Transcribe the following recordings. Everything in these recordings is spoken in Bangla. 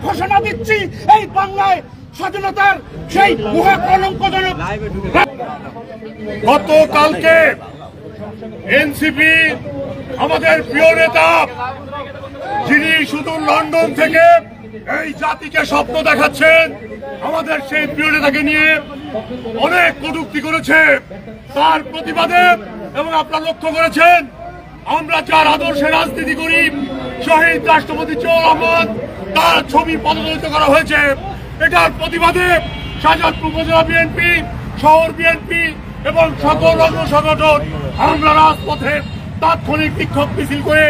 ঘোষণা দিচ্ছি এই বাংলায় স্বাধীনতার সেই মহাকলঙ্কজনক। গতকালকে এনসিপি আমাদের প্রিয় নেতা, যিনি শুধু লন্ডন থেকে এই জাতিকে স্বপ্ন দেখাচ্ছেন, আমাদের সেই প্রিয় নেতাকে নিয়ে অনেক কটূক্তি করেছে। তার প্রতিবাদে এবং আপনারা লক্ষ্য করেছেন আমরা যার আদর্শে রাজনীতি করি, শহীদ রাষ্ট্রপতি জিয়াউর রহমান, তার ছবি পদদলিত করা হয়েছে। এটার প্রতিবাদে শাহজাদপুর উপজেলা বিএনপি, শহর বিএনপি এবং সকল অঙ্গ সংগঠন আমরা রাজপথে তাৎক্ষণিক বিক্ষোভ মিছিল করে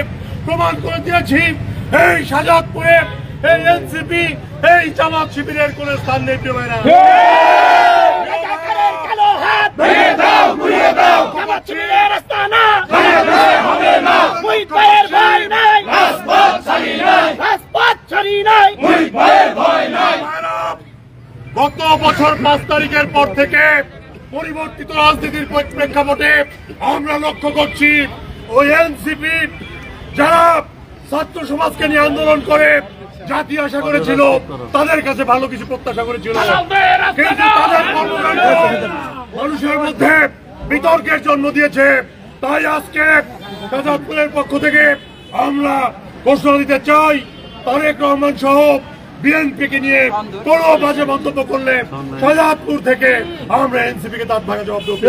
প্রমাণ করে দিয়েছি এই শাহজাদপুরে এই এনসিপি, এই জামাত শিবিরের কোন স্থান নেই। গত বছর 5 তারিখের পর থেকে পরিবর্তিত রাজনীতির প্রেক্ষাপটে আমরা লক্ষ্য করছি ওই এনসিপি যারা ছাত্র সমাজকে নিয়ে আন্দোলন করে জাতি আশা করেছিল, তাদের কাছে ভালো কিছু প্রত্যাশা করেছিল, কিন্তু তাদের কর্মকাণ্ড মানুষের মধ্যে বিতর্কের জন্ম দিয়েছে। তাই আজকে শাহজাদপুরের পক্ষ থেকে আমরা ঘোষণা দিতে চাই, তারেক রহমান সহ বিএনপিকে নিয়ে কোনো বাজে মন্তব্য করলে শাহজাদপুর থেকে আমরা এনসিপিকে দাঁত ভাঙা জবাব দেব।